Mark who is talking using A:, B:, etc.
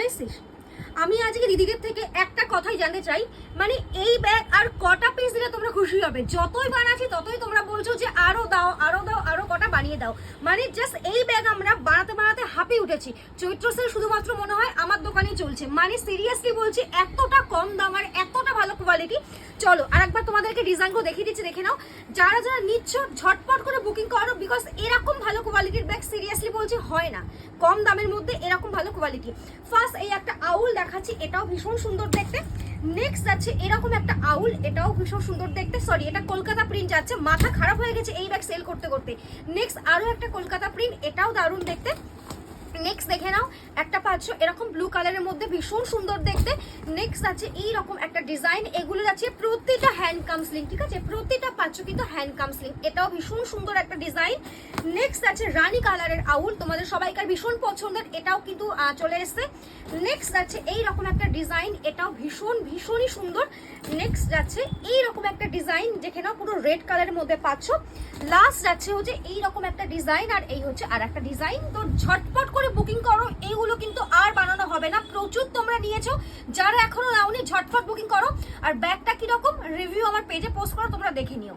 A: এসেছিস? আমি আজকে দিদিদের থেকে একটা কথাই জানতে চাই, মানে এই ব্যাগ আর কটা পিস দিলে তোমরা খুশি হবে? যতই বানাচ্ছি ততই তোমরা বলছো যে আরো দাও আরো দাও, আরো কটা বানিয়ে দাও। মানে জাস্ট এই ব্যাগ আমরা বানাতে বানাতে হাঁপিয়ে উঠেছি। চৈত্র সেল শুধুমাত্র মনে হয় আমার দোকানেই চলছে। মানে সিরিয়াসলি বলছি, এতটা কম দাম আর এতটা ভালো কোয়ালিটি। চলো আরেকবার তোমাদেরকে ডিজাইনগুলো দেখিয়ে দিচ্ছি, দেখে নাও। যারা যারা নিচ্ছ ঝটপট করে বুকিং করো, বিকজ এরকম ভালো কোয়ালিটির ব্যাগ সিরিয়াসলি বলছি হয় না কম দামের মধ্যে, এরকম ভালো কোয়ালিটি। ফার্স্ট এই একটা আউল দেখাচ্ছি, এটাও ভীষণ সুন্দর দেখতে। নেক্সট আছে এরকম একটা আউল, এটাও ভীষণ সুন্দর দেখতে। সরি, এটা কলকাতা প্রিন্ট যাচ্ছে, মাথা খারাপ হয়ে গেছে এই ব্যাগ সেল করতে করতে। নেক্সট আরো একটা কলকাতা প্রিন্ট, এটাও দারুণ দেখতে। নেক্সট দেখে নাও, একটা পাচ্ছ এরকম ব্লু কালারের মধ্যে, ভীষণ সুন্দর দেখতে। নেক্সট আছে এইরকম একটা ডিজাইন, এগুলো আছে প্রতিটা হ্যান্ড কাম স্লিং, ঠিক আছে? প্রতিটা পাচ্ছ কিন্তু হ্যান্ড কাম স্লিং, এটাও ভীষণ সুন্দর একটা ডিজাইন। নেক্সট আছে রানী কালারের আউল, তোমাদের সবাইকার ভীষণ পছন্দের, এটাও কিন্তু চলে এসছে। নেক্সট আছে এইরকম একটা ডিজাইন, এটাও ভীষণই সুন্দর। নেক্সট আছে এইরকম একটা ডিজাইন, দেখে নাও পুরো রেড কালারের মধ্যে পাচ্ছ। লাস্ট আছে হচ্ছে এইরকম একটা ডিজাইন, আর এই হচ্ছে আর একটা ডিজাইন। তো ঝটপট করে বুকিং করো, এইগুলো কিন্তু আর বানানো হবে না, প্রচুর তোমরা নিয়েছো। যারা এখনো নাওনি ঝটপট বুকিং করো। আর ব্যাগটা কিরকম রিভিউ আমার পেজে পোস্ট করো, তোমরা দেখে নিও।